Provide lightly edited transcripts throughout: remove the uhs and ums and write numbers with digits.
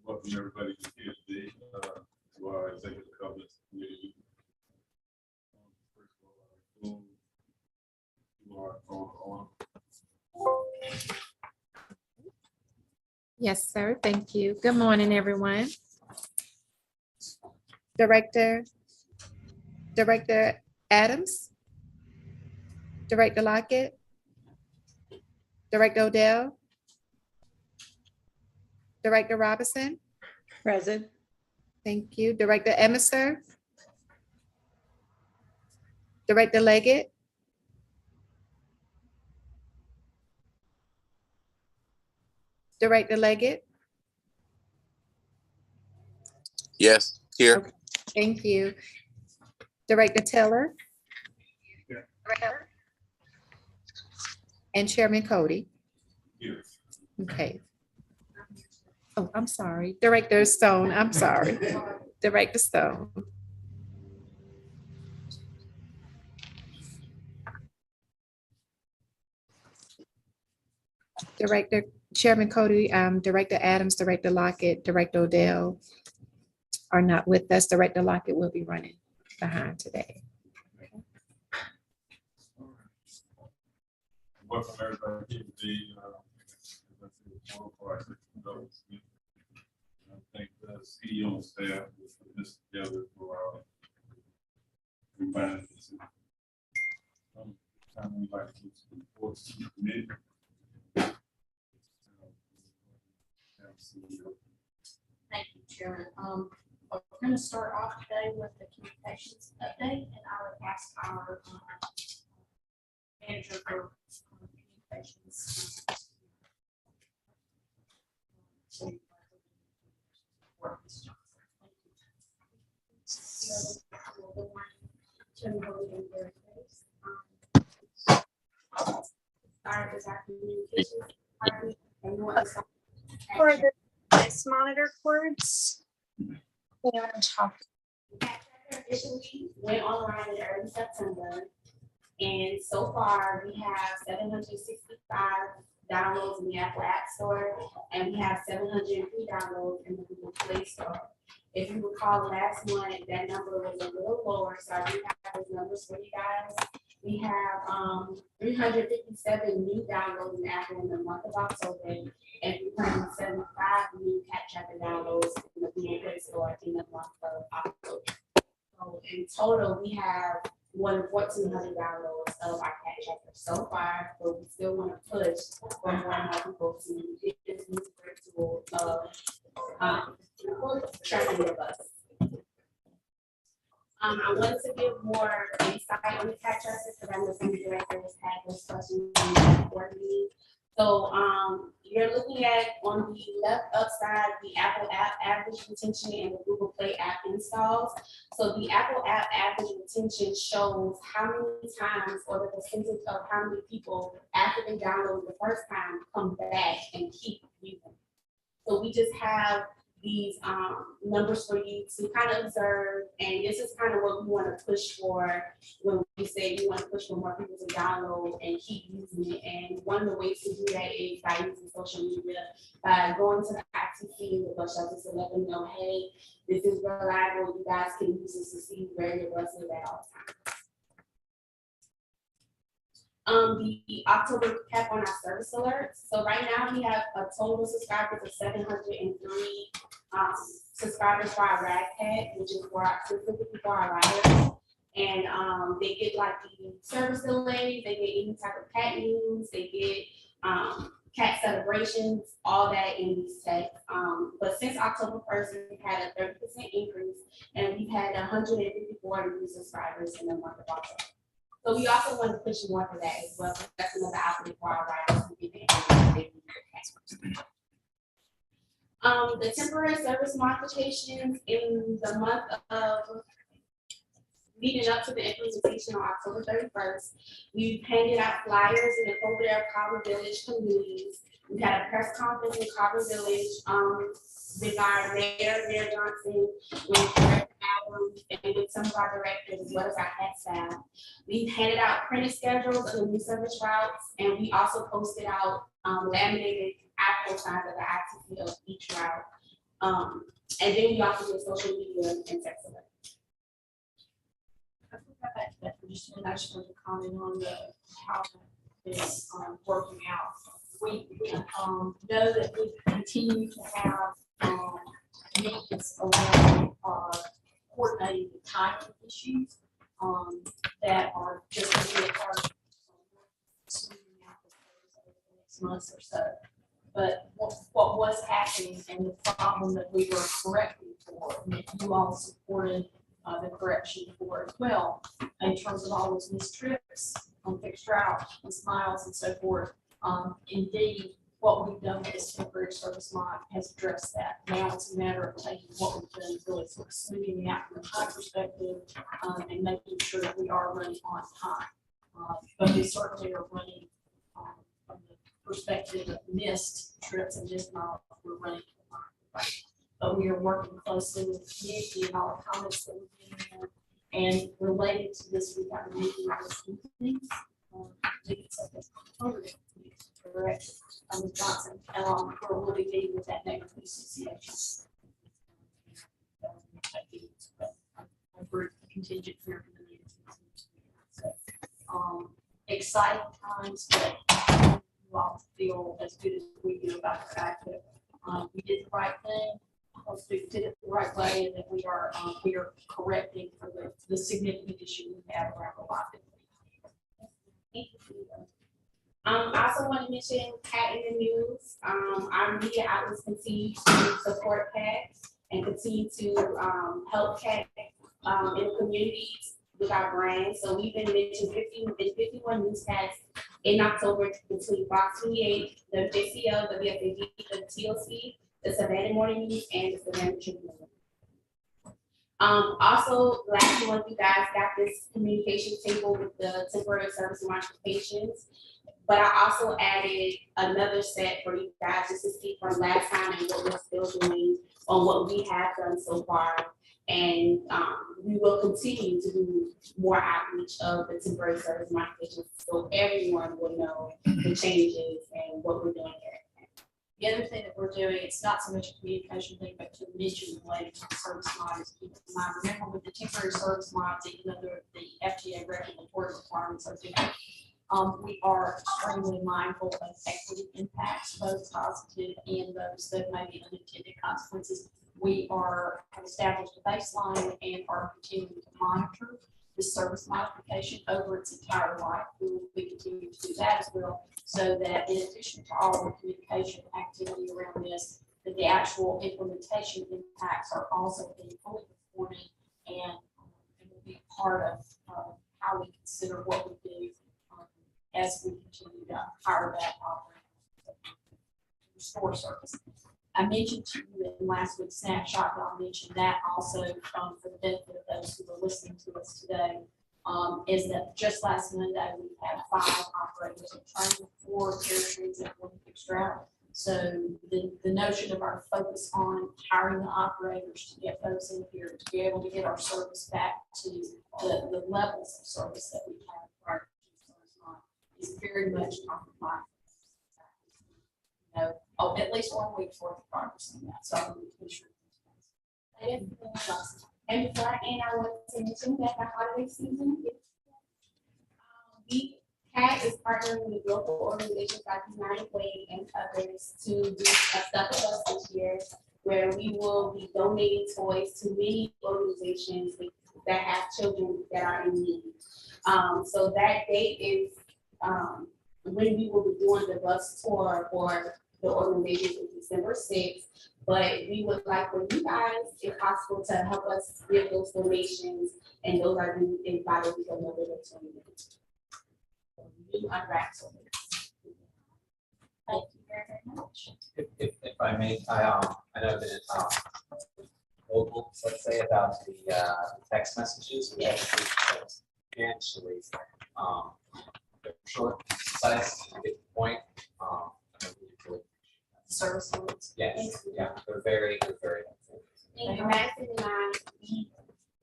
Welcome everybody to here today to our executive governance committee. First of all, you are on. Yes, sir. Thank you. Good morning, everyone. Director Adams, Director Lockett, Director Odell, Director Robinson. Present. Thank you. Director Emisser, Director Leggett, Director Leggett. Yes, here. Okay. Thank you. Director Taylor. Here. And Chairman Cody. Here. Okay. Oh, I'm sorry. Director Stone, I'm sorry. Director Stone. Director, Chairman Cody, Director Adams, Director Lockett, Director Odell are not with us. Director Lockett will be running behind today. Welcome everybody here today. I think the CEO and staff will put this together for our refinance. Time we like to report to the committee. Thank you, Chairman. We're going to start off today with the communications update, and I would ask our manager for communications. Start with our communications department, and you want to start- For the voice monitor cords. We want to talk. Officially went online in early September. And so far, we have 765 downloads in the Apple App Store, and we have 703 downloads in the Google Play Store. If you recall last month, that number was a little lower, so I do have those numbers for you guys. We have 357 new downloads in Apple in the month of October, and 375 new Cat Tracker downloads in the Google Play Store in the month of October. So in total, we have more than 1,400 downloads of our Cat Tracker so far, but we still want to push for more and more people to get this new great tool of tracking their bus. I wanted to give more insight on the Cat Tracker because I know some of the directors had those questions for me. So you're looking at on the left upside, the Apple app average retention and the Google Play app installs. So the Apple app average retention shows how many times or the percentage of how many people after they download the first time come back and keep using. So we just have these numbers for you to kind of observe, and this is kind of what we want to push for when we say we want to push for more people to download and keep using it. And one of the ways to do that is by using social media, by going to the ITC and the bus shelters to let them know, hey, this is reliable. You guys can use this to see where your bus is at all times. The October cap on our service alerts. So right now we have a total subscribers of 703 subscribers for our RADCAT, which is for our specifically for our riders. And they get like the service delays, they get any type of cat news, they get cat celebrations, all that in these texts. But since October 1st, we've had a 30% increase, and we've had 154 new subscribers in the month of October. So we also want to push more for that as well. That's another option for our riders to get the temporary service modifications in the month of leading up to the implementation on October 31st. We've handed out flyers in the Colbert Carver Village communities. We had a press conference in Carver Village with our Mayor Johnson, with Director Adams, and with some of our directors as well as our head staff. We've handed out printed schedules of the new service routes, and we also posted out laminated Apple signs of the ITC of each route. And then we also do social media and text alert. I forgot that for just a minute. I just wanted to comment on how that is working out. We know that we continue to have meetings around coordinating the timing issues that are just going to be a part of smoothing out the next month or so. But what was happening and the problem that we were correcting for, and that you all supported the correction for as well, in terms of all those missed trips on fixed route and smiles and so forth. Indeed, what we've done with this temporary service mod has addressed that. Now it's a matter of taking what we've done, really sort of smoothing it out from a time perspective, and making sure that we are running on time. But we certainly are running from the perspective of missed trips and missed miles, we're running on time. But we are working closely with the community and all the comments that we're getting. And related to this, we got a meeting this evening. I think it's like a correct, with Johnson, where we'll be meeting with that neighborhood association. A group contingent here for the meeting. So, exciting times, but you all feel as good as we do about the fact that we did the right thing. We did it the right way, and that we are correcting for the significant issue we have around the lot. I also want to mention Pat in the news. Our media outlets continue to support Pat and continue to help Pat in communities with our brand. So we've been mentioned 51 newscasts in October between Fox 28, the JCL, the WFAG, the TLC, the Savannah Morning News, and the Savannah Tribune. Also, last month, you guys got this communication table with the temporary service modifications, but I also added another set for you guys just to see from last time and what we're still doing on what we have done so far. And we will continue to do more outreach of the temporary service modifications so everyone will know the changes and what we're doing here. The other thing that we're doing, it's not so much a communication thing, but to mention related to the service mods. Keep in mind, remember with the temporary service mods, even though the FTA regulatory requirements are different, we are extremely mindful of equity impacts, both positive and those that may be unintended consequences. We have established a baseline and are continuing to monitor the service modification over its entire life. We will be continuing to do that as well, so that in addition to all the communication activity around this, that the actual implementation impacts are also being fully reported and will be a part of how we consider what we do as we continue to hire that restore service. I mentioned to you in last week's snapshot, but I'll mention that also for the benefit of those who are listening to us today, is that just last Monday, we had 5 operators in training, 4 territories and 1 fixed route. So the notion of our focus on hiring the operators to get folks in here, to be able to get our service back to the levels of service that we had prior to service line is very much top of mind. At least 1 week's worth of progress on that. So I'm going to be sure. And before I end, I want to mention that the holiday season CAT is partnering with local organizations like United Way and others to do a Stuff with Us this year, where we will be donating toys to many organizations that have children that are in need. So that date is when we will be doing the bus tour for the organization is December 6th, but we would like for you guys, if possible, to help us give those donations, and those are due in by the week of November 20th. You unwrap some. Thank you very much. If I may, I know that local, let's say about the text messages. We actually substantially short, concise, to get the point. Service lines. Yes, yeah, they're very helpful. And Madison and I, we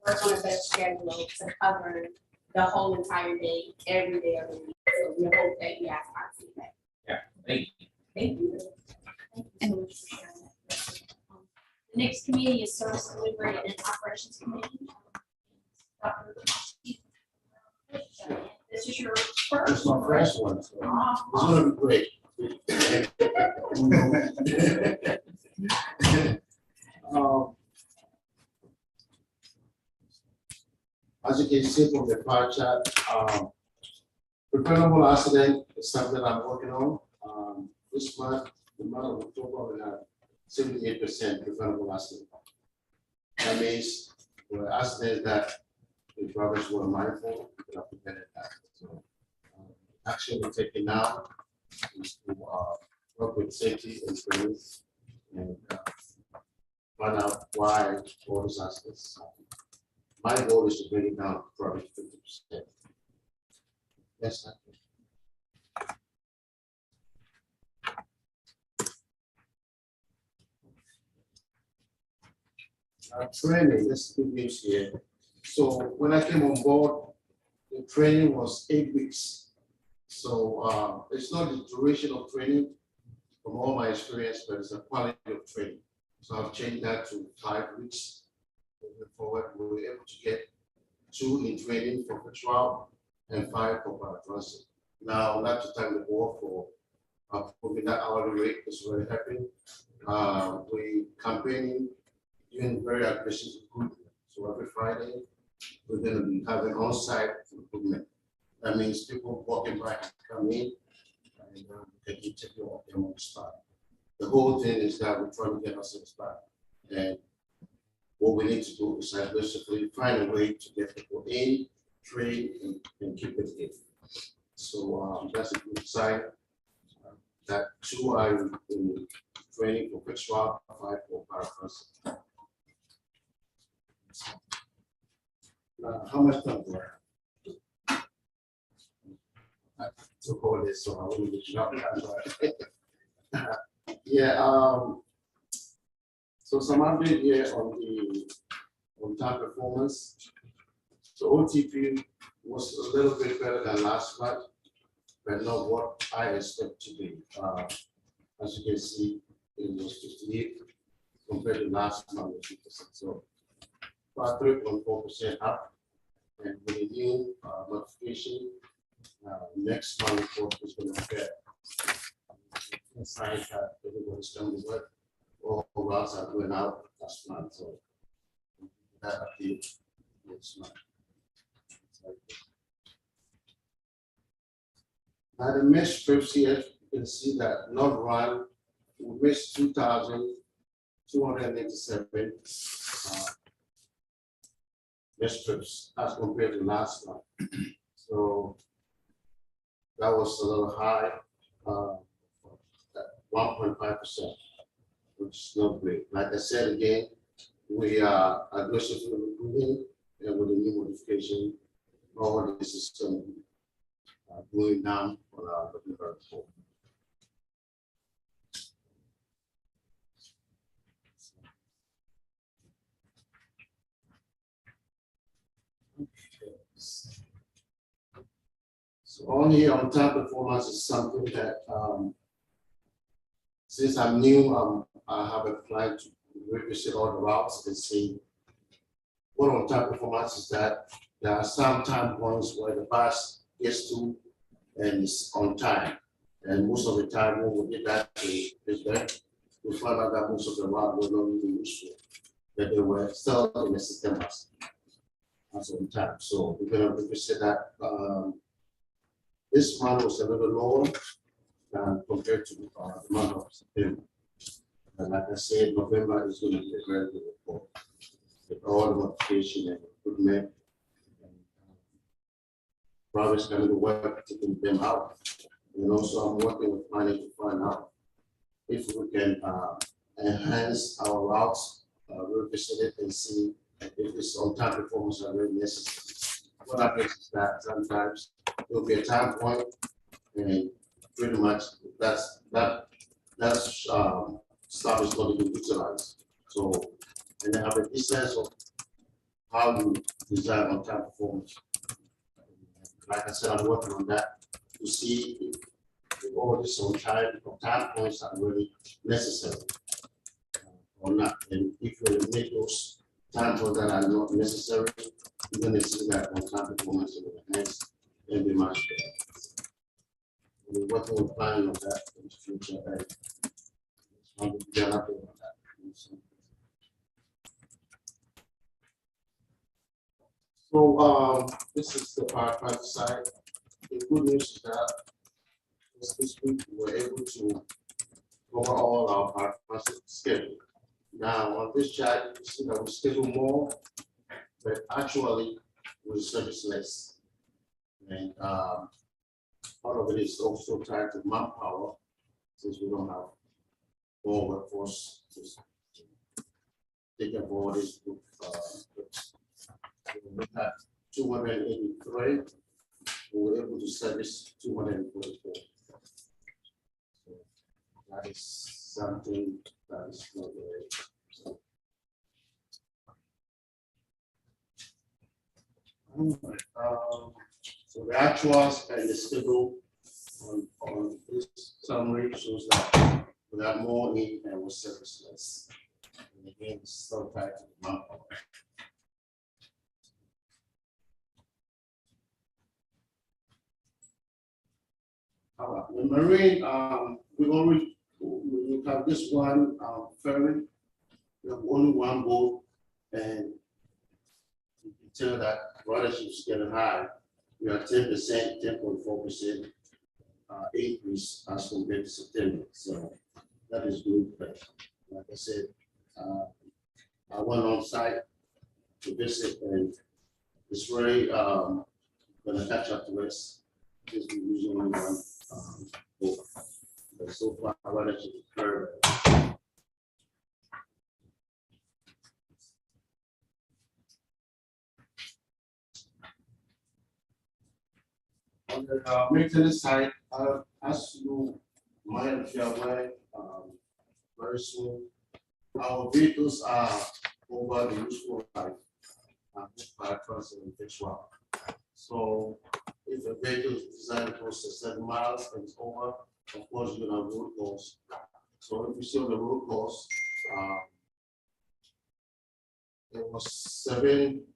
work on a best schedule to cover the whole entire day, every day of the week. So we hope that you guys are seeing that. Thank you. Thank you. Thank you so much for sharing that. The next committee is Service Delivery and Operations Committee. Dr. Tomasi. This is your first. It's my first one, so Ah, it's gonna be great. As you can see from the pie chart, preventable accident is something I'm working on. This month, the month of October, we have 78% preventable accident. That means the accidents that the drivers were mindful, we have prevented that. So, action we're taking now is to work with safety and training and find out why all these accidents happen. My goal is to bring it down to probably 50%. Yes, thank you. Training, this is good news here. So when I came on board, the training was 8 weeks. So it's not the duration of training from all my experience, but it's the quality of training. So I've changed that to 5 weeks. Moving forward, we were able to get 2 in training for patrol and 5 for paratransit. Now, I'd like to thank the board for putting that hourly rate. It's very happy. We campaigning, doing very aggressive recruitment. So every Friday, we're going to be having on-site recruitment. That means people walking by come in and they can interview them on the spot. The whole thing is that we're trying to get ourselves back. And what we need to do is basically find a way to get people in, train, and keep it in. So that's a good sign. That 2 are in training for patrol, 5 for paratransit. How much time do I have? I took all this, so I wouldn't get you up. Yeah, so some update here on the on-time performance. So OTP was a little bit better than last month, but not what I expect to be. As you can see, it was 58 compared to last month, 2%. So about 3.4% up. And with the new notification, next month report is going to get inside that everybody's coming to work. All routes are going out last month. So that update next month. Now the missed trips here, you can see that not run, we missed 2,287 missed trips as compared to last month. So that was a little high, 1.5%, which is not great. Like I said again, we are aggressively recruiting and with a new modification, all this is going down on our November report. So on here on time performance is something that since I'm new, I have applied to revisit all the routes and see what on time performance is that there are some time points where the bus gets to and it's on time. And most of the time when we get that is that we find out that most of the route were not really useful, that they were still in the system as on time. So we're going to revisit that. This month was a little lower than compared to the month of September. And like I said, November is going to be a very good report with all the modification and improvement. Progress going to work taking them out. And also I'm working with planning to find out if we can enhance our routes, revisit it and see if this on-time performance are really necessary. What happens is that sometimes there'll be a time point and pretty much that's stuff is going to be utilized. So, and then have a sense of how you design on-time performance. Like I said, I'm working on that to see if all this on time points are really necessary. or not. And if you eliminate those times that are not necessary, you're gonna see that on-time performance will enhance and be much better. We're working with planning on that in the future. And I'm gonna update on that. So, this is the firefighter side. The good news is that this week we were able to cover all our firefighter schedule. Now, on this chart, you see that we schedule more, but actually we service less. And part of it is also tied to manpower, since we don't have more workforce to take up all this. We had 283, we were able to service 244. So that is something that is not very. So the actuals and the schedule on this summary shows that we have more need and we service less. And again, it's still tied to the manpower. The marine, we have this one ferry. We have only one boat, and you can tell that ridership's getting high. We are 10%, 10.4% increase as compared to September. So that is good. But like I said, I went on site to visit, and it's really going to catch up to us. Just be using only one boat. But so far, ridership is very well. On the maintenance side, as you might be aware, very soon, our vehicles are over the useful life. By transferring fixed route. So if a vehicle is designed to process 7 miles and it's over, of course, you're gonna have road course. So if you see on the road course, there was 7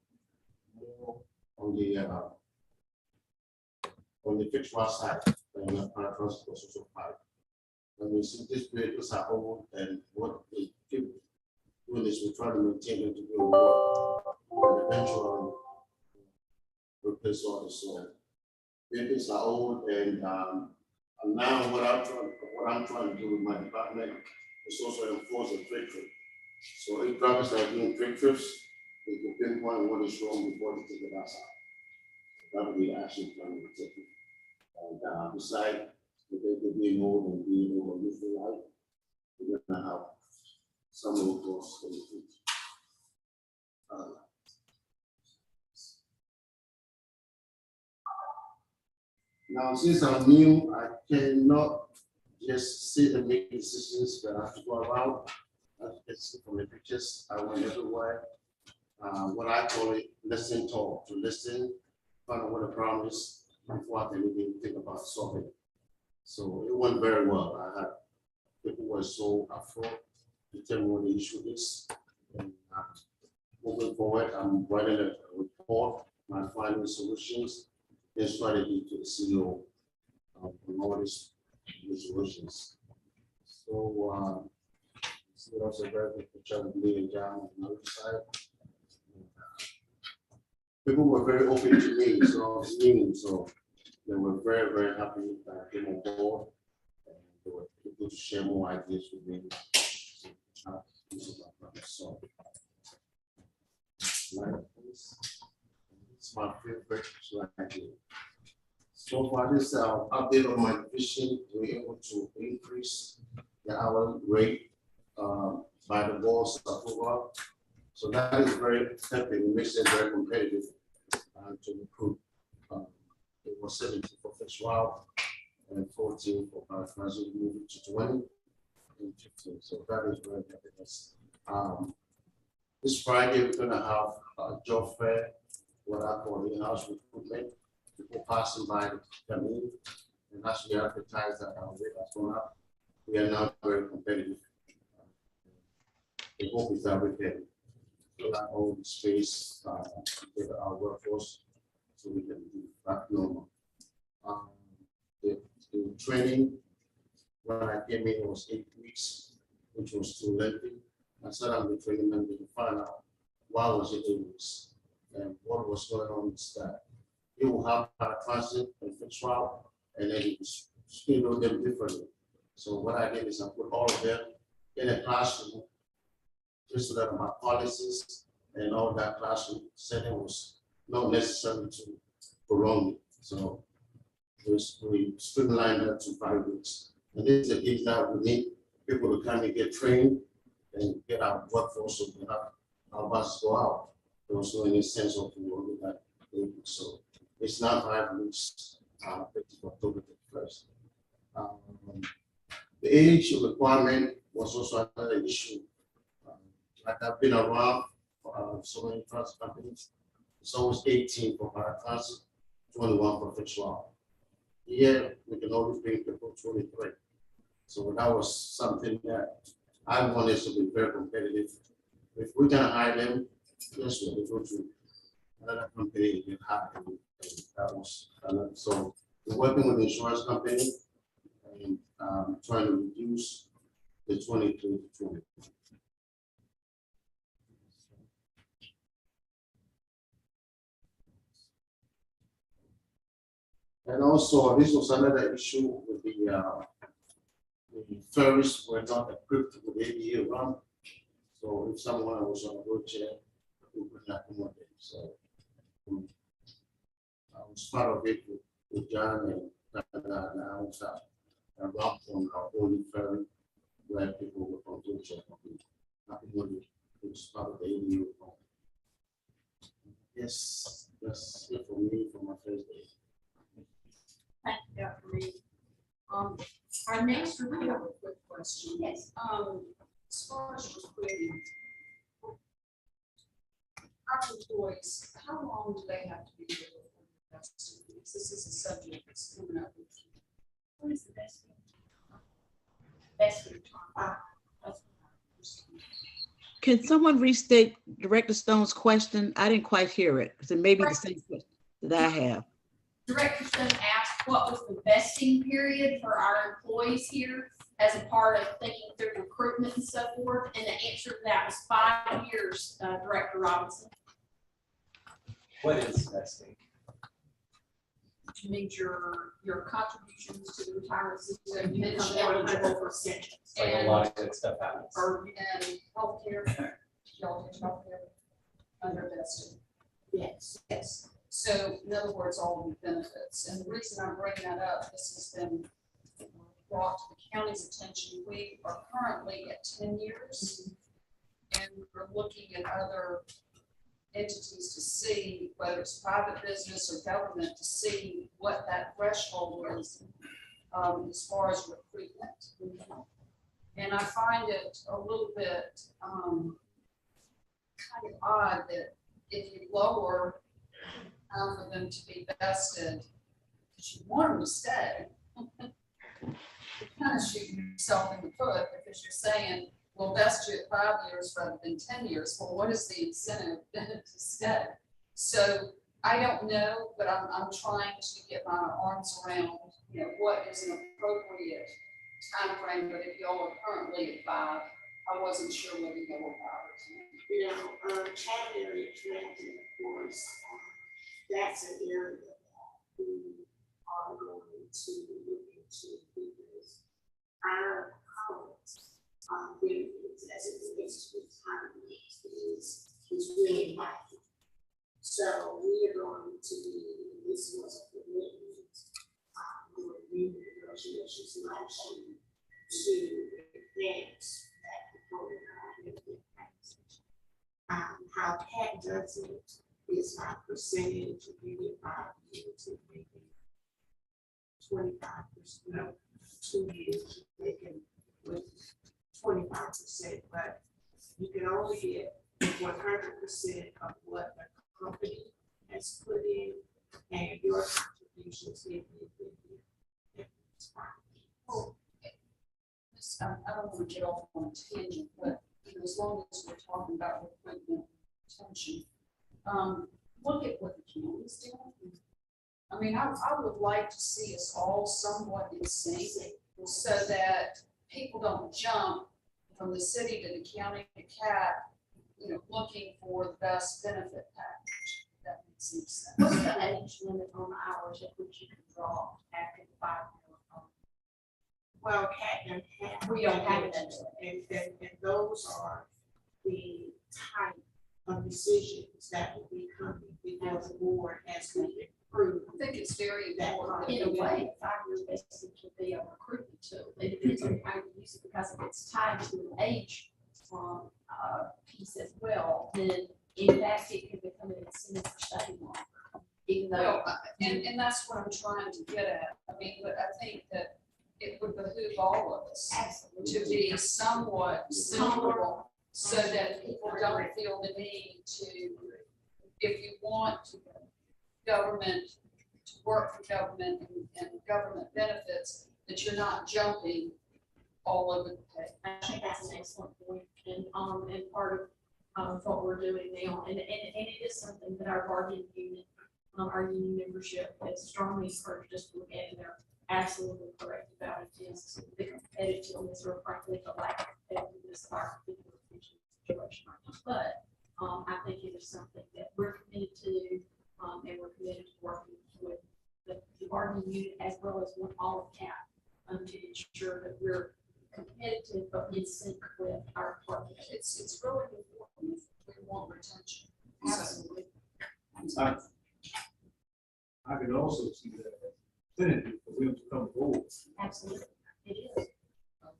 more on the fixed route side, and the transport was also 5. And we see these vehicles are old, and what they keep doing is we try to maintain them to be on and eventually replace all the soil. Vehicles are old, and now what I'm trying to do with my department is also enforce a trade trip. So if drivers are doing trade trips, they can pinpoint what is wrong before they take it outside. That would be the action plan we take. And besides the vehicle being old and being over useful life, we're gonna have some road costs for the future. Now, since I'm new, I cannot just sit and make decisions, but I have to go around. As you can see from the pictures, I went everywhere. What I call it, listen, talk, to listen, find out what the problem is before I can even think about solving it. So it went very well. I had people who were so upfront to tell me what the issue is. And moving forward, I'm writing a report, my finding solutions, and strategy to the CEO on all these solutions. So it was a very good picture of me and John on the other side. People were very open to me, so they were very, very happy that I came on board, and they were able to share more ideas with me. So, it's my favorite slide here. So far, this update on my vision, we're able to increase the hourly rate by the board's approval. So that is very tempting. It makes it very competitive to recruit. It was 17 for fixed route and 14 for paraphrasing, moving to 20 and 15. So that is very happiness. This Friday, we're going to have a job fair, what I call in-house recruitment. People passing by to come in, and as we advertise that our rate has gone up, we are now very competitive. the hope is that we can fill out all the space, with our workforce, so we can do back normal. The training, when I came in, it was 8 weeks, which was too lengthy. I said I'm the training manager to find out why was it 8 weeks, and what was going on is that you will have a transit and fixed route, and then you schedule them differently. So what I did is I put all of them in a classroom, just so that my policies and all that classroom setting was not necessary to prolong it. So we streamlined that to 5 weeks. And this is the things that we need people to come and get trained and get our workforce so we have our buses go out. There was no any sense of working that. So it's not 5 weeks, effective October 31st. The age requirement was also another issue. Like I've been around for so many transit companies. It's always 18 for paratransit, 21 for fixed route. Here, we can only bring people 23. So that was something that I wanted to be very competitive. If we can hire them, yes, we go to another company and hire them. And that was another. So we're working with the insurance company and trying to reduce the 23 to 20. And also, this was another issue with the ferries were not equipped with ADA run. So if someone was on a wheelchair, we could not accommodate. So I was part of it with John and I was a rock on our only ferry where people were on wheelchair. It was part of the ADA run. Yes, that's it for me for my first day. Thank you, Dr. Reed. Our next review, have a quick question. Yes. As far as recruiting, our employees, how long do they have to be here before they're vested? This is a subject that's coming up. What is the best thing? Best thing. Can someone restate Director Stone's question? I didn't quite hear it, because it may be the same question that I have. Director Stone asked what was the vesting period for our employees here as a part of thinking through recruitment and so forth, and the answer to that was 5 years, Director Robinson. What is vesting? Which means your contributions to the retirement system, You become become eligible eligible for for pension. Like a lot of good stuff happens. Or, and healthcare, y'all get healthcare under vesting. Yes. Yes. So in other words, all of the benefits. And the reason I'm bringing that up, this has been brought to the county's attention. We are currently at 10 years. And we're looking at other entities to see whether it's private business or government to see what that threshold is as far as recruitment. And I find it a little bit kind of odd that if you lower for them to be vested, because you want them to stay, you kind of shoot yourself in the foot because you're saying, we'll vest you at 5 years rather than 10 years. Well, what is the incentive to stay? So I don't know, but I'm trying to get my arms around, what is an appropriate time frame. But if y'all are currently at 5, I wasn't sure whether you were 5 or 10. Category transit, of course, that's an area that we are going to look into because our colleagues, benefits as it relates to retirement is really high. So we are going to be, this was a commitment, with union negotiations last year to advance that component of our benefit package. How PAC does it is our percentage of union 5 years, if they can 25%, no, 2 years, they can with 25%, but you can only get 100% of what the company has put in, and your contributions may be I don't want to get off on a tangent, but you know, as long as we're talking about recruitment retention, look at what the county's doing. I mean, I would like to see us all somewhat in sync so that people don't jump from the city to the county to CAP, you know, looking for the best benefit package. That makes some sense. What's the age limit on the hours at which you can draw after the 5-year? Well, Cat and Hat. We don't have it. And those are the type of decisions that will be coming before the board as we approve. I think it's very That important. In a way, 5 years basically can be a recruitment tool. It depends on how you use it, because if it's tied to an age piece as well, then in fact, it can become an incentive for staying longer. Even though, Well, and that's what I'm trying to get at. I mean, but I think that it would behoove all of us to be somewhat similar so that people don't feel the need to, if you want government, to work for government and government benefits, that you're not jumping all over the place. I think that's an excellent point, and part of what we're doing now, and it is something that our bargaining unit, our union membership has strongly encouraged us to look at, and they're absolutely correct about it, is the competitiveness, or frankly, the lack of competitiveness of our particular situation right now. But, I think it is something that we're committed to, and we're committed to working with the bargaining unit as well as with all of CAP, to ensure that we're competitive but in sync with our partners. It's really important if we want retention. Absolutely. I can also see that incentive for them to come forward. Absolutely. It is.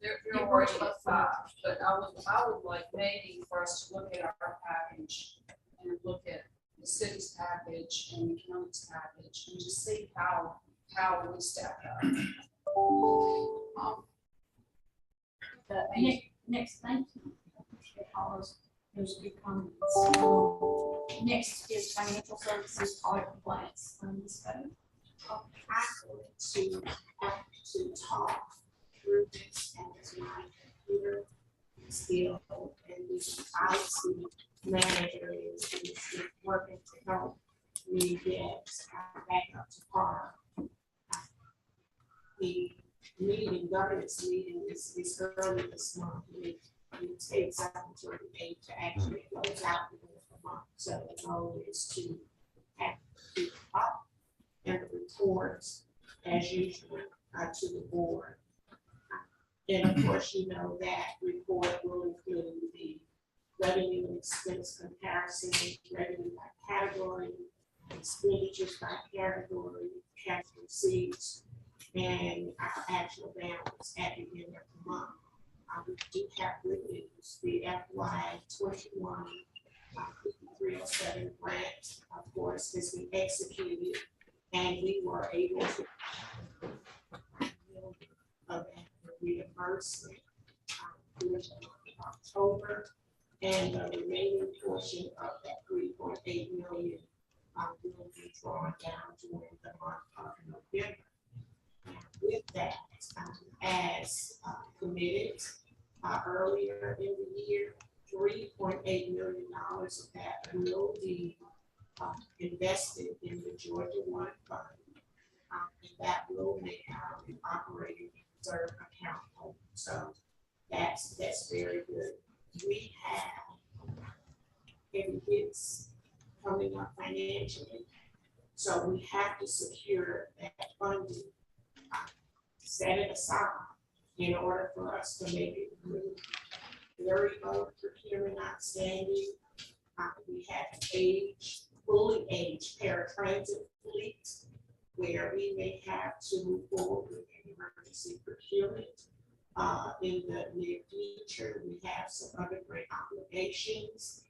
They're already at 5, but I would like maybe for us to look at our package and look at the city's package and the county's package and just see how we stack up. Next, thank you. Appreciate all those good comments. Next is financial services audit compliance. Ms. Bowden. I'm going to have to talk through this as my computer skill and the IT manager is working to help me get back up to par. The governance meeting is early this month. It takes up until the 8th to actually close out the month. So the goal is to have to keep up and the reports as usual to the board. And of course, you know that report will include the revenue and expense comparison, revenue by category, expenditures by category, cash receipts, and our actual balance at the end of the month. We do have good news. The FY 21 307 grant, of course, has been executed, and we were able to of reimbursement during October, and the remaining portion of that 3.8 million will be drawn down during the month of November. With that, as committed earlier in the year, $3.8 million of that will be invested in the Georgia One Fund, and that will make our operating reserve account whole. So that's very good. We have heavy hits coming up financially, so we have to secure that funding, set it aside in order for us to make it through. Very low procurement outstanding. We have fully aged paratransit fleet where we may have to move forward with an emergency procurement. In the near future, we have some other great obligations.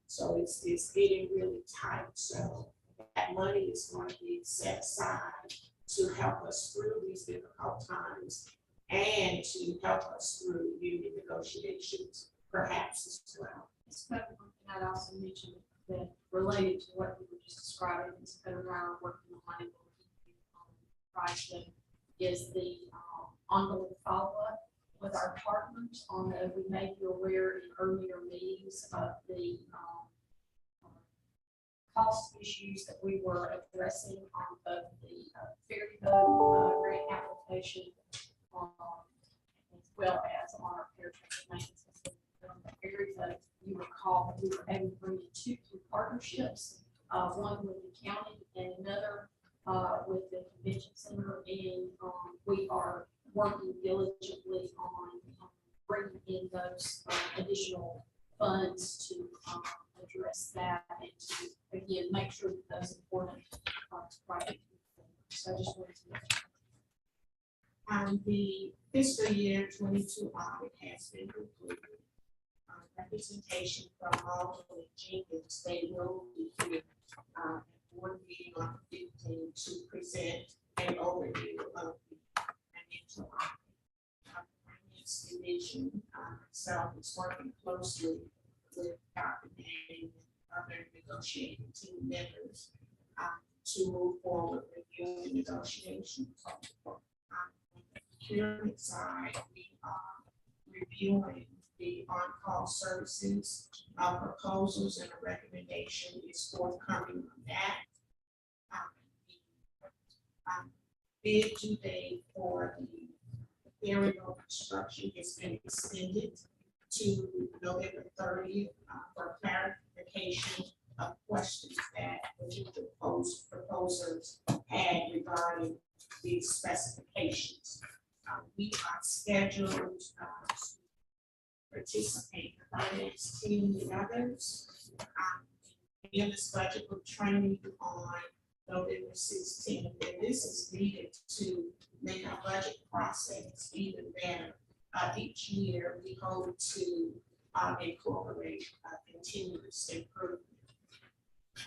So it's getting really tight. So that money is going to be set aside to help us through these difficult times and to help us through union negotiations, perhaps as well. I'd also mention that related to what we were just describing, is better around working on money project is the ongoing follow-up with our partners on the, we made you aware in earlier meetings of the, cost issues that we were addressing on both the ferry boat grant application, as well as on our paratransit maintenance system. On the ferry boat, you recall, we were able to bring in two partnerships, one with the county and another with the convention center, and we are working diligently on bringing in those additional funds to address that and to, again, make sure that those important right. So I just wanted to. The fiscal year 22 audit has been concluded. Representation from Alderman Jenkins, they will be here at board meeting on the 15th to present an overview of the financial audit. Finance division itself is working closely with Dr. Manning and other negotiating team members to move forward with union negotiations. On the procurement side, we are reviewing the on-call services proposals, and a recommendation is forthcoming on that. Bid due date for the aerial construction has been extended to November 30th for clarification of questions that the proposers had regarding the specifications. We are scheduled to participate in the finance team and others in this budget book training on November 16th. And this is needed to make our budget process even better. Each year, we hope to incorporate continuous improvement.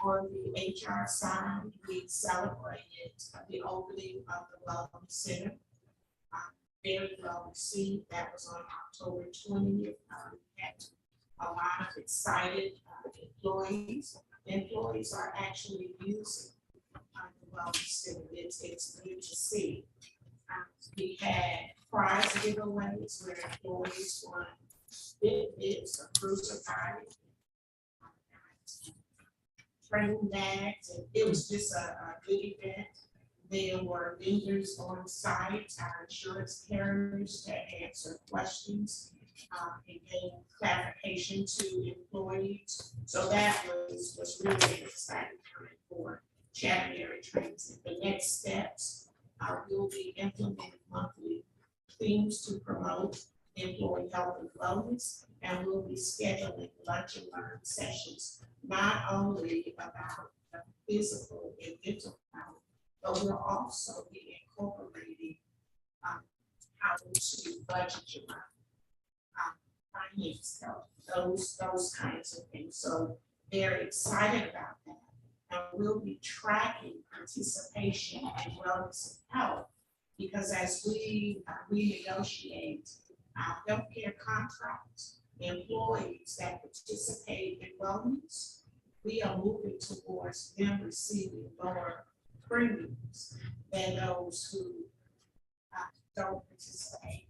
On the HR side, we celebrated the opening of the Wellness Center. Very well received. That was on October 20th. We had a lot of excited employees. Employees are actually using the Wellness Center. It's good to see. We had prize giveaways where employees won Fitbits, a cruiser guide, training bags, and it was just a good event. There were vendors on site, our insurance carriers to answer questions and gain clarification to employees. So that was really exciting for Chatham Area Transit. The next steps will be implementing monthly themes to promote employee health and wellness, and we'll be scheduling lunch and learn sessions, not only about the physical and mental health, but we'll also be incorporating how to budget your money, finance health, those kinds of things. So very excited about that. And we'll be tracking participation in wellness and health, because as we renegotiate our healthcare contracts, employees that participate in wellness, we are moving towards them receiving lower premiums than those who don't participate.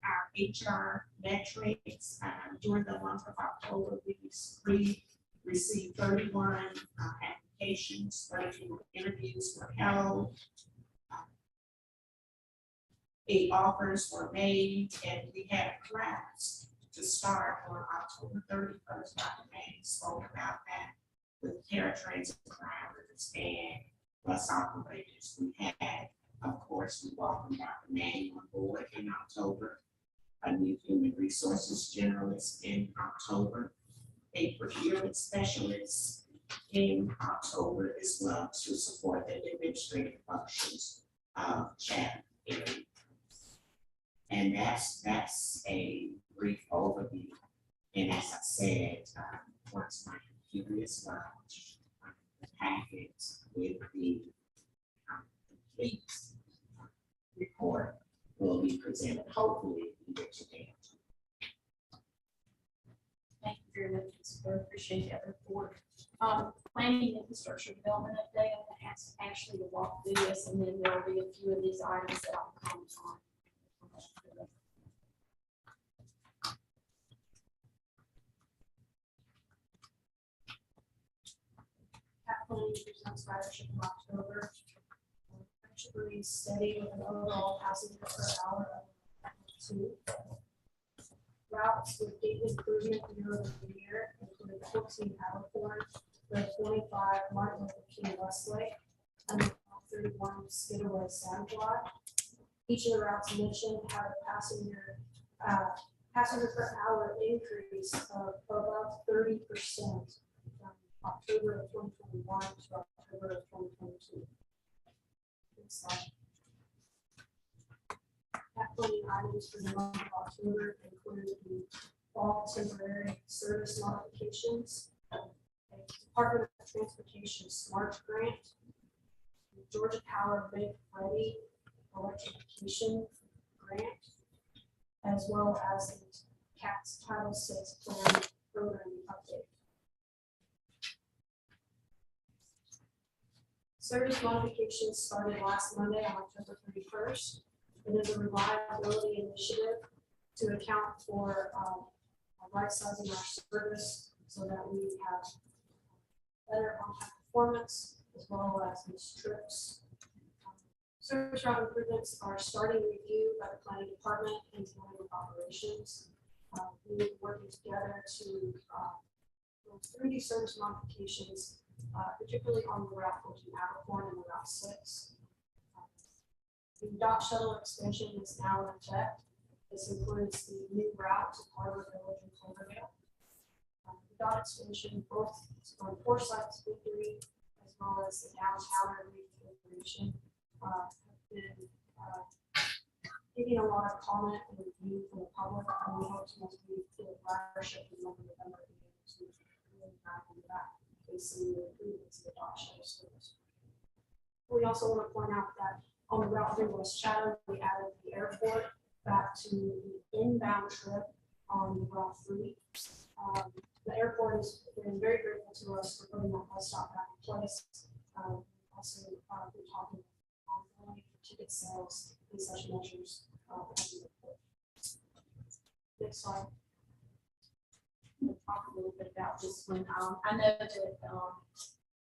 Our HR metrics during the month of October, we received 31 applications, 32 interviews were held, 8 offers were made, and we had a class to start on October 31st. Dr. Manning spoke about that with paratransit drivers and bus operators. We had, of course, we welcomed Dr. Manning on board in October, a new human resources generalist in October, a procurement specialist in October as well to support the administrative functions of Chatham area. And that's a brief overview. And as I said, once my computer is launched, the packet with the complete report will be presented, hopefully, either today. Thank you very much, Ms. Burr. Appreciate that report. planning and infrastructure development update. I'm gonna ask Ashley to walk through this, and then there'll be a few of these items that I'll comment on. Planning presents ridership in October. Actually steady with an overall passenger per hour of 2. Routes with big improvement year-over-year include 14 Haverford, the 25 Martin Luther King Westlake, and 31 Skidaway Sandlot. Each of the routes mentioned had a passenger per hour increase of above 30% from October of 2021 to October of 2022. Next slide. Planning items for the month of October include the fall temporary service modifications, a Department of Transportation SMART grant, the Georgia Power Big Ready electrification grant, as well as the CATS Title VI plan programming update. Service modifications started last Monday on October 31st. It is a reliability initiative to account for right sizing our service so that we have better on-time performance as well as these trips. Service route improvements are starting review by the planning department and planning of operations. We are working together to go through these service modifications, particularly on the route 14 Abercorn and the route 6. The dock shuttle extension is now in effect. This includes the new route to Harbor Village and Cloverdale. The dock extension, both on Forsyth's Victory as well as the downtown reconfiguration, have been getting a lot of comment and review from the public. And we hope to once we get ridership in November to be able to really back on that. We see the improvements in the dock shuttle service. We also want to point out that on the route 3 West Chatham, we added the airport back to the inbound trip on route 3. The airport has been very grateful to us for putting that bus stop back in place. Also, we're talking ongoing ticket sales and such measures. Next slide. We'll talk a little bit about this one. I know that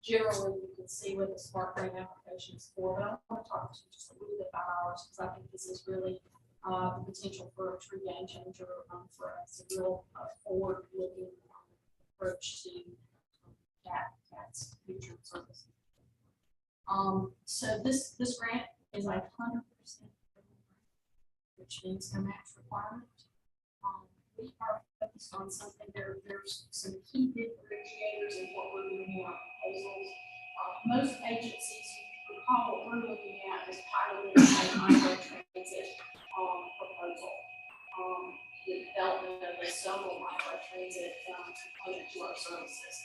generally you can see what the smart grant application is for, but I want to talk to you just a little bit about ours because I think this is really the potential for a true game changer for us, a real forward-looking approach to CAT's future service. So this grant is like 100%, which means no match requirement. We are focused on something. There's some key differentiators in what we're doing in our proposals. Most agencies, recall what we're looking at is piloting a microtransit proposal. The development of a solo microtransit component to our services.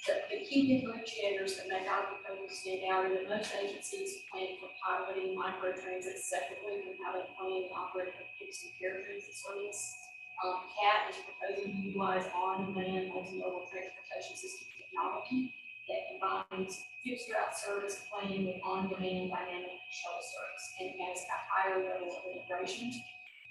The key differentiators that make our proposal stand out are that most agencies plan for piloting microtransit separately from how they plan to operate a fixed and paratransit service. CAT is proposing to utilize on-demand multimodal transportation system technology that combines fixed route service planning with on-demand dynamic shuttle service and has a higher level of integration.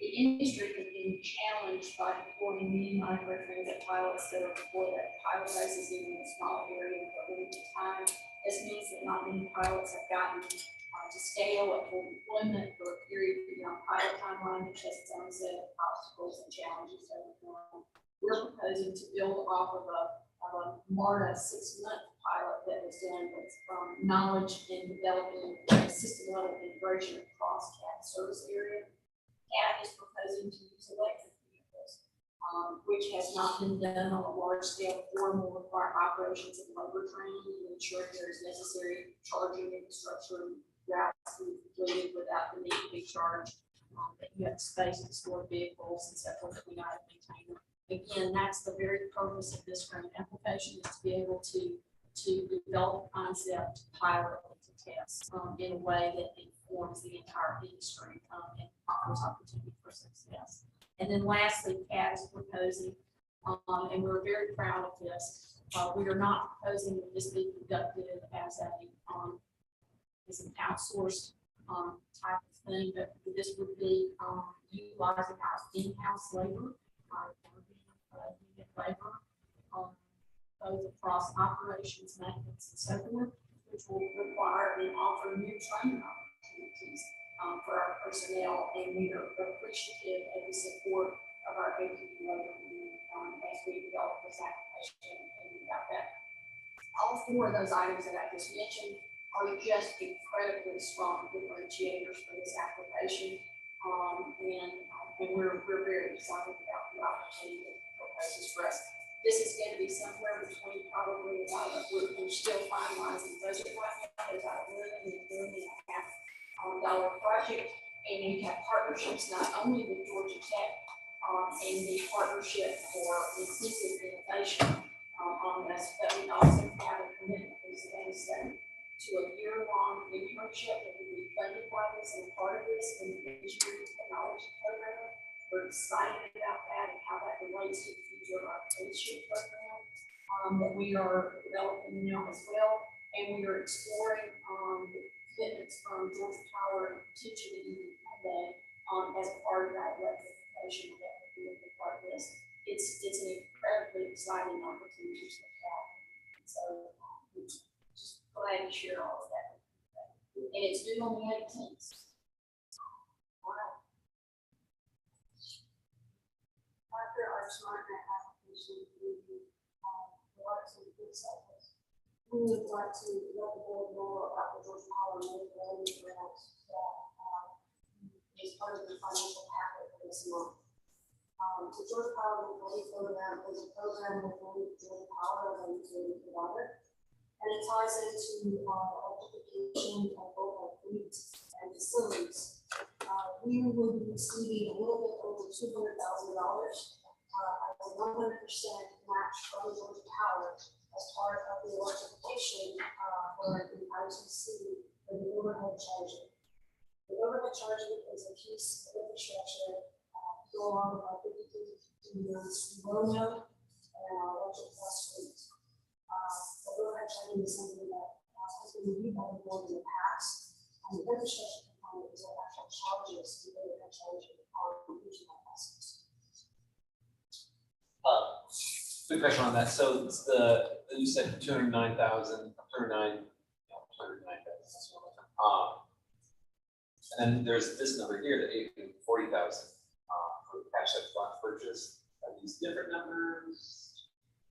The industry has been challenged by deploying many microtransit pilots that are deployed at pilot bases in a small area for a limited time. This means that not many pilots have gotten to scale at full deployment for a period beyond pilot timeline, which has its own set of obstacles and challenges to overcome. We're proposing to build off of a MARTA 6-month pilot that was done with knowledge in developing system level integration across CAT service area. CAT is proposing to use electric vehicles, which has not been done on a large scale before, and will require operations and labor training to ensure there is necessary charging infrastructure routes completed without the need to be charged, that you have space to store vehicles and so forth that we not maintain. Again, that's the very purpose of this grant application, is to be able to develop a concept, pilot, and to test in a way that informs the entire industry and offers opportunity for success. And then lastly, CAT is proposing, and we're very proud of this, We are not proposing that this be conducted as an outsourced, type of thing, but this would be, utilizing our in-house labor, our unit labor, both across operations, maintenance, and so forth, which will require and offer new training opportunities, for our personnel, and we are appreciative of the support of our APD labor union, as we develop this application and about that. All four of those items that I just mentioned are just incredibly strong differentiators for this application. And we're very excited about the opportunity that proposes for us. This is going to be somewhere between probably, we're still finalizing budget right now, there's about $1.5 million project. And you have partnerships not only with Georgia Tech, and the partnership for inclusive innovation, on this, but we also have a commitment from Savannah State to a year-long internship that will be funded by this and part of this in the engineering technology program. We're excited about that and how that relates to the future of our internship program, that we are developing now as well. And we are exploring, the commitments from Georgia Power teaching the day, as a part of that electrification that we're doing as part of this. It's an incredibly exciting opportunity to have. So, just glad to share all of that. And it's due on the 18th. All right. After our smart grant application, we like to do cycles. We would like to let the board know about the Georgia Power Medical grant that is part of the financial packet for this month. The Georgia Power Mobility Program is a program within Georgia Power as a utility provider, and it ties into electrification of both our fleets and facilities. We will be receiving a little bit over $200,000 as a 100% match from Georgia Power as part of the electrification for the ITC for the overhead charging. The overhead charging is a piece of infrastructure go along with our 52 Romeo and our electric bus fleet. The overhead charging is something that has been reviewed by the board in the past, and the infrastructure component is what actually charges the overhead charging on regional buses. Quick question on that. So it's you said 209,000, 209, 209,000. And then there's this number here, the 840,000. For the cash up front purchase, are these different numbers?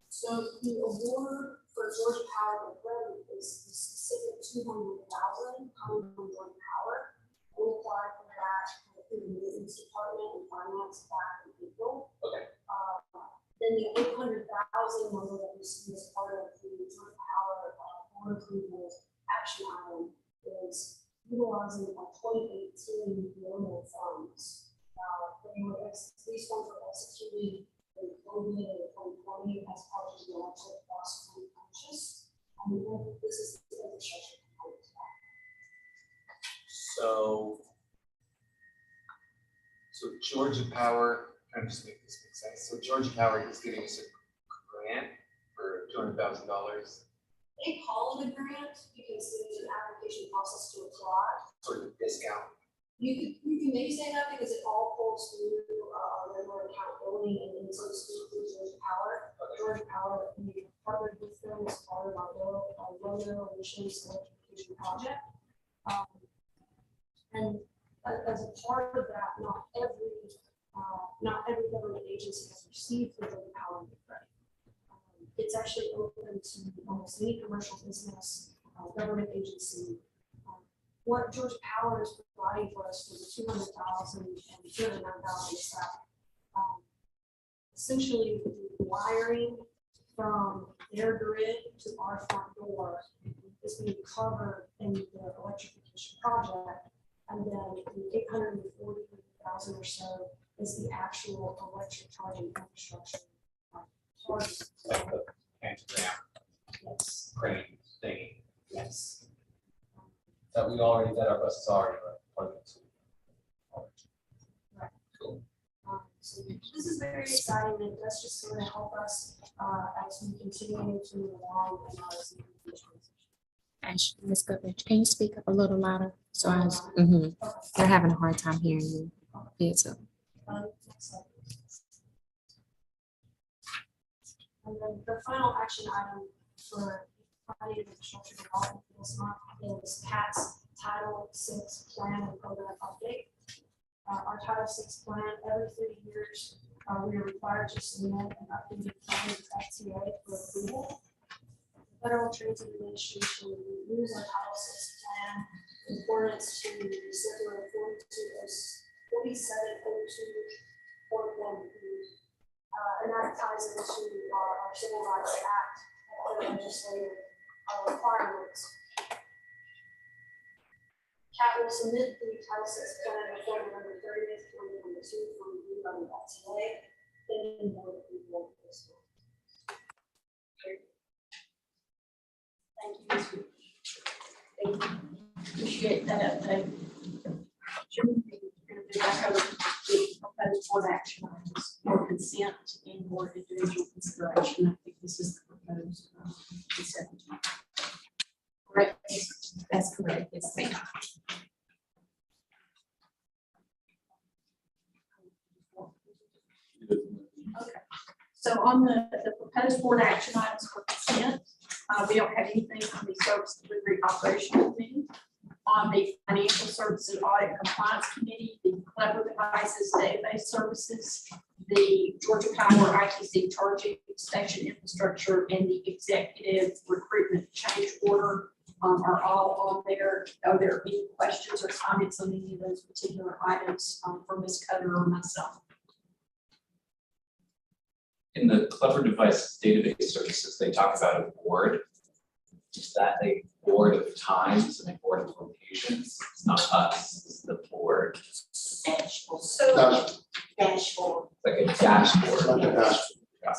So the award for Georgia Power program is the specific 200,000 coming from Georgia Power. We applied for that through the maintenance department and finance back in April. Okay. Then the 800,000 number that we see as part of the Georgia Power board approval action item is utilizing our 2018 normal funds. These funds were executed in COVID in 2020 as part of the electric bus fleet purchase. And then this is the infrastructure component to that. So Georgia Power, trying to just make this make sense. So Georgia Power is giving us a grant for $200,000. They call it a grant because there's an application process to apply. Sort of discount. You can maybe say that because it all pulls through landlord account billing and so to speak through Georgia Power. Georgia Power, we partnered with them as part of our Romeo emissions electrification project. And as a part of that, not every government agency has received the Georgia Power credit. It's actually open to almost any commercial business, government agency. What Georgia Power is providing for us for the 200,000 and 209,000 is that essentially the wiring from their grid to our front door is being covered in the electrification project, and then the 840,000 or so is the actual electric charging infrastructure. Like the pentagram, Yes. crane thing. Yes. That our buses already like plugged into. Right. Cool. So This is very exciting, and that's just going to help us as we continue to move along in our CDBG transition. Ash, Ms. Goodrich, can you speak up a little louder? So I was, they're having a hard time hearing you. Yeah, so. Next slide, please. And then the final action item for planning and infrastructure development for this month is Pat's Title VI Plan and Program Update. Our Title VI plan, every 3 years, we are required to submit an updated plan to FTA for approval. The Federal Transit Administration reviews our Title VI plan in accordance to Circular 4702.1, and that ties into our Civil Rights Act and other legislative requirements. CAT will submit the Title VI plan before November 30th, 2022 for review by the FTA, then board approval this month. Thank you, Ms. Reed. Thank you. Appreciate that update. Should we be going to do back over the proposed board action items for consent and board individual consideration? I think this is the proposed consent. Correct? That's correct. Yes, ma'am. Okay. So on the proposed board action items for consent, we don't have anything on the service delivery operational committee. On the financial services audit compliance committee, the Clever Devices database services, the Georgia Power ITC charging station infrastructure, and the executive recruitment change order are all on there. Are there any questions or comments on any of those particular items for Ms. Cutter or myself? In the Clever Device database services, they talk about a board. Is that a board of times and a board of locations? It's not us, it's the board. Dashboard. So dashboard. Like a dashboard. Like a dashboard. Yeah.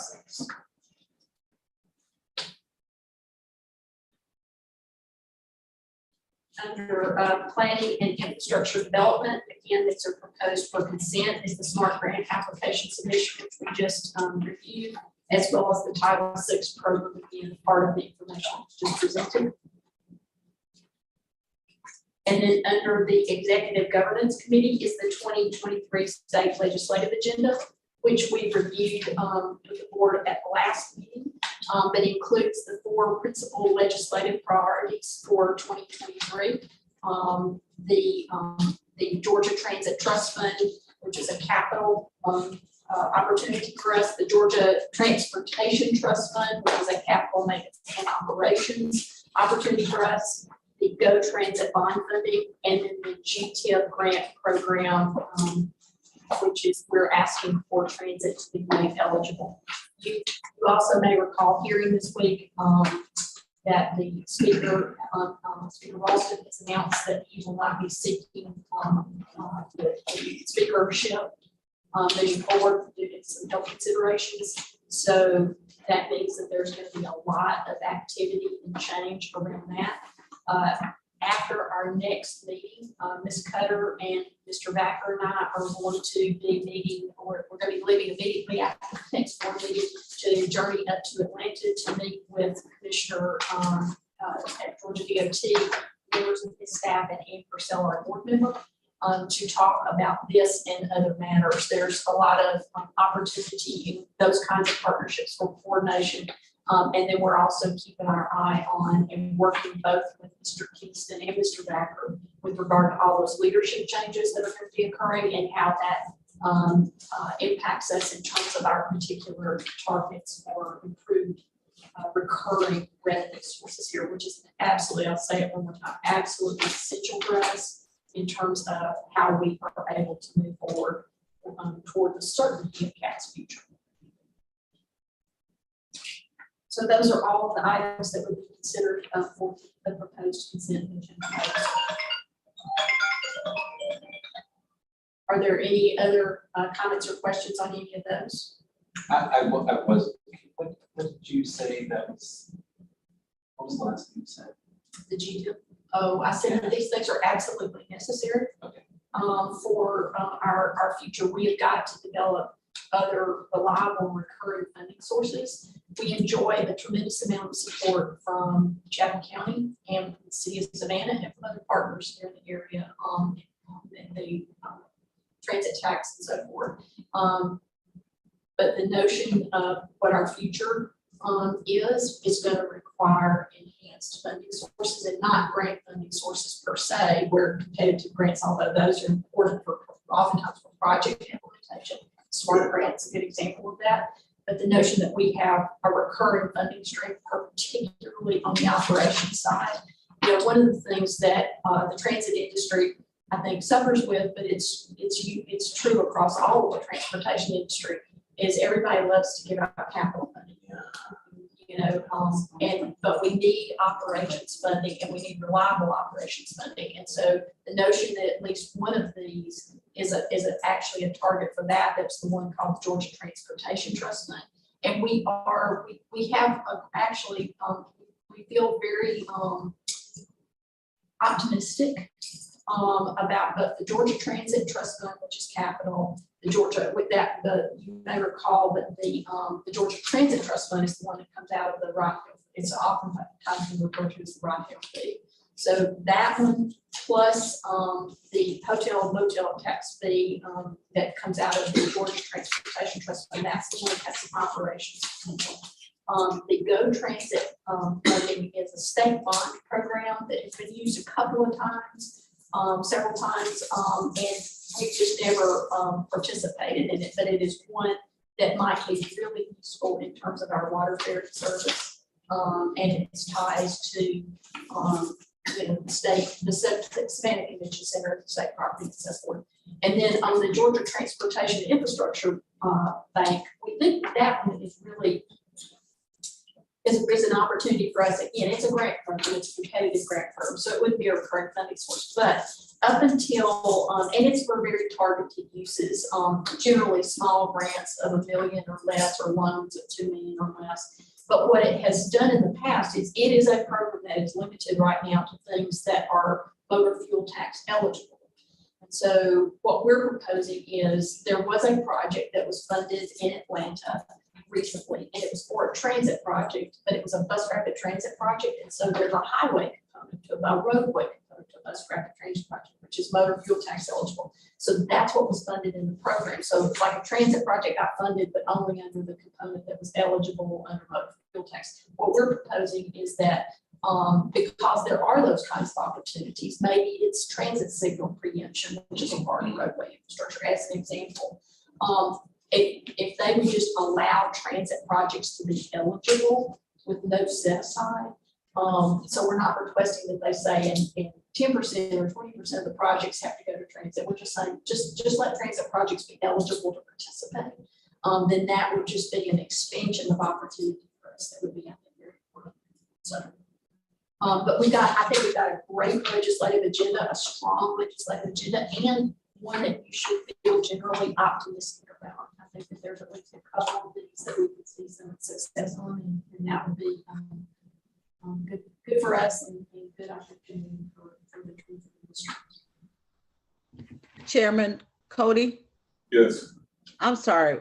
Under planning and infrastructure development, again, these are proposed for consent, is the SMART grant application submission, which we just reviewed, as well as the Title VI program, again, part of the information just presented. And then under the executive governance committee is the 2023 state legislative agenda, which we reviewed with the board at the last meeting. That includes the 4 principal legislative priorities for 2023. The Georgia Transit Trust Fund, which is a capital opportunity for us, the Georgia Transportation Trust Fund, which is a capital maintenance and operations opportunity for us, the Go Transit bond funding, and then the GTIP grant program, which is we're asking for transit to be made eligible. You also may recall hearing this week that the speaker, Speaker Ralston, has announced that he will not be seeking the speakership moving forward due to some health considerations. So that means that there's going to be a lot of activity and change around that. After our next meeting, Ms. Cutter and Mr. Backer and I are going to be meeting, or we're going to be leaving immediately after the next board meeting to journey up to Atlanta to meet with Commissioner at Georgia DOT, members of his staff, and Ann Purcell, our board member, to talk about this and other matters. There's a lot of opportunity in those kinds of partnerships for coordination. And then we're also keeping our eye on and working both with Mr. Kingston and Mr. Backer with regard to all those leadership changes that are going to be occurring and how that impacts us in terms of our particular targets for improved recurring revenue sources here, which is absolutely, I'll say it one more time, absolutely essential for us in terms of how we are able to move forward toward the certainty of CAT's future. So those are all of the items that would be considered for the proposed consent agenda. Are there any other comments or questions on any of those? I was, what did you say that was, what was the last thing you said? The GTIP. Oh, I said that these things are absolutely necessary. Okay. For our future. We have got to develop other reliable and recurring funding sources. We enjoy a tremendous amount of support from Chatham County and the city of Savannah and from other partners here in the area, and the transit tax and so forth. But the notion of what our future is going to require enhanced funding sources and not grant funding sources per se, where competitive grants, although those are important for oftentimes for project implementation. Smart grants, a good example of that. But the notion that we have a recurring funding stream, particularly on the operations side, you know, one of the things that the transit industry, I think, suffers with, but it's true across all of the transportation industry, is everybody loves to give out capital funding. You know, but we need operations funding and we need reliable operations funding. And so the notion that at least one of these is actually a target for that. That's the one called the Georgia Transportation Trust Fund. And we have actually, we feel very optimistic about both the Georgia Transit Trust Fund, which is capital, the Georgia, with that, you may recall that the Georgia Transit Trust Fund is the one that comes out of the Rock Hill. It's oftentimes referred to as the Rock Hill fee. So that one plus the hotel motel tax fee that comes out of the Georgia Transportation Trust Fund, that's the one that has some operations. The Go Transit funding is a state bond program that has been used a couple of times, several times, and we've just never participated in it, but it is one that might be really useful in terms of our water ferry service and its ties to you know, the Savannah Convention Center, the state property and so forth. And then on the Georgia Transportation Infrastructure Bank, we think that one is really is an opportunity for us. Again, it's a grant program, it's a competitive grant program, so it wouldn't be a recurring funding source. But up until, and it's for very targeted uses, generally small grants of $1 million or less, or loans of $2 million or less. But what it has done in the past is it is a program that is limited right now to things that are motor fuel tax eligible. And so what we're proposing is there was a project that was funded in Atlanta recently, and it was for a transit project, but it was a bus rapid transit project. And so there's a highway component to it, a roadway component to a bus rapid transit project, which is motor fuel tax eligible. So that's what was funded in the program. So it's like a transit project got funded, but only under the component that was eligible under motor fuel tax. What we're proposing is that because there are those kinds of opportunities, maybe it's transit signal preemption, which is a part of roadway infrastructure, as an example. If they would just allow transit projects to be eligible with no set aside, so we're not requesting that they say in 10% or 20% of the projects have to go to transit. We're just saying just let transit projects be eligible to participate. Then that would just be an expansion of opportunity for us. That would be, I think, very important. So, but I think we got a great legislative agenda, a strong legislative agenda, and one that you should feel generally optimistic about. I think that there's at least a couple of things that we could see some success on, and that would be good for us and good opportunity for the transit industry. Chairman Cody, Yes. I'm sorry.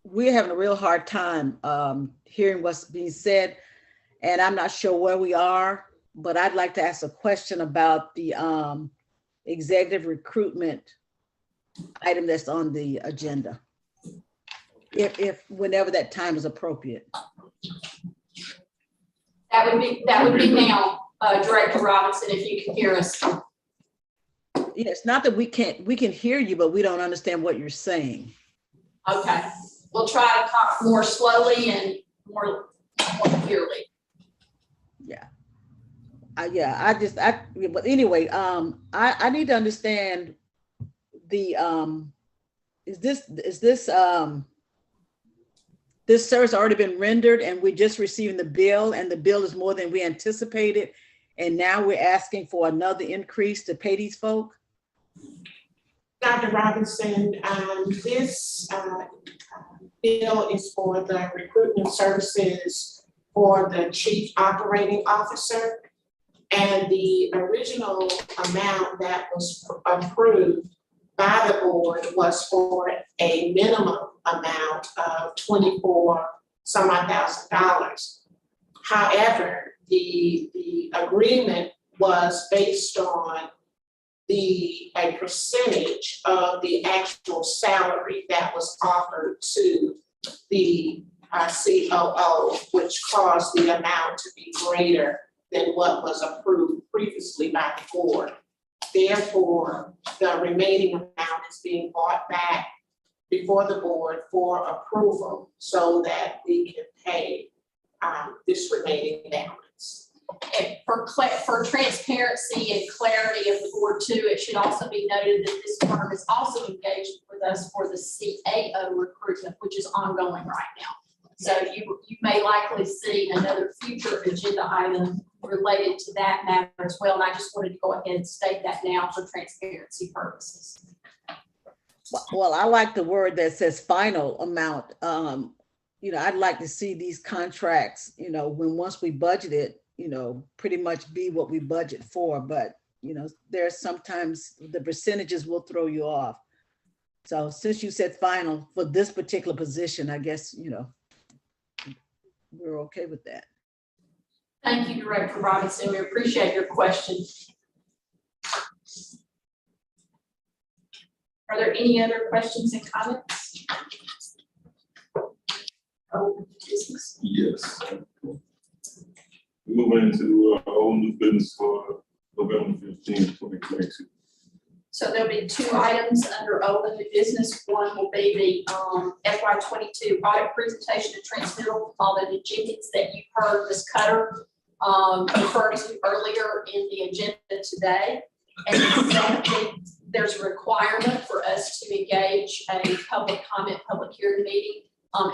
We're having a real hard time hearing what's being said, and I'm not sure where we are, but I'd like to ask a question about the executive recruitment item that's on the agenda, if whenever that time is appropriate. That would be now, Director Robinson, if you can hear us. Yeah, it's not that we can hear you, but we don't understand what you're saying. Okay, we'll try to talk more slowly and more clearly. Yeah. But anyway, I need to understand the, this service already been rendered and we're just receiving the bill, and the bill is more than we anticipated, and now we're asking for another increase to pay these folk? Dr. Robinson, this bill is for the recruitment services for the chief operating officer. And the original amount that was approved by the board was for a minimum amount of 24 some odd $1,000. However, the agreement was based on a percentage of the actual salary that was offered to the COO, which caused the amount to be greater than what was approved previously by the board. Therefore, the remaining amount is being brought back before the board for approval so that we can pay this remaining balance. And for transparency and clarity of the board too, it should also be noted that this firm is also engaged with us for the CAO recruitment, which is ongoing right now. So you may likely see another future agenda item related to that matter as well. And I just wanted to go ahead and state that now for transparency purposes. Well, I like the word that says final amount. You know, I'd like to see these contracts, you know, once we budget it, you know, pretty much be what we budget for. But, you know, there's sometimes the percentages will throw you off. So since you said final for this particular position, I guess, you know, we're okay with that. Thank you, Director Robinson. We appreciate your question. Are there any other questions and comments? Oh, business. Yes. Moving into old new business for November 15th, 2022. So there'll be two items under old and new business. One will be the FY 22 audit presentation and transmittal, all the agendas that you heard Ms. Cutter refer to earlier in the agenda today. And secondly, there's a requirement for us to engage a public comment, public hearing meeting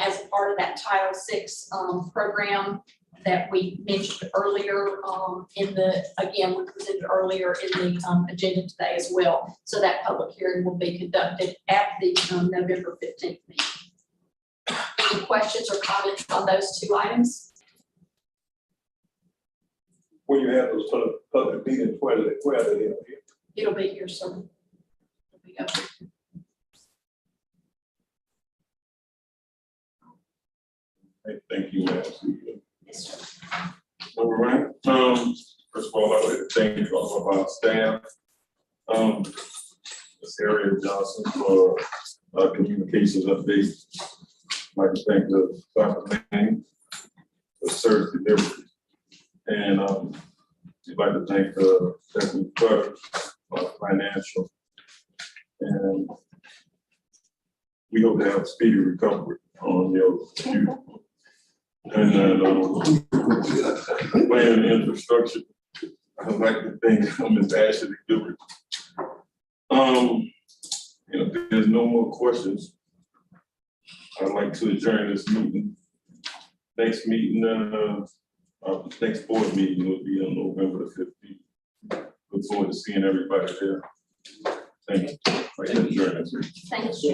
as a part of that Title VI program that we mentioned earlier again, we presented earlier in the agenda today as well. So that public hearing will be conducted at the November 15th meeting. Any questions or comments on those two items? When you have those public meetings, where are they? It'll be here, sir. It'll be up here. Thank you, ma'am. Yes, sir. All right. First of all, I'd like to thank all of our staff. Ms. Harriet Johnson for communications update. I'd like to thank the Dr. Manning for service delivery. And I'd like to thank Stephanie Butter for financial. And we hope to have speedy recovery on your computer. And then plan and infrastructure. I'd like to thank Ms. Ashley Gilbert. If there's no more questions, I'd like to adjourn this meeting. Next meeting, next board meeting will be on November the 15th. Look forward to seeing everybody there. Thank you. Thank you.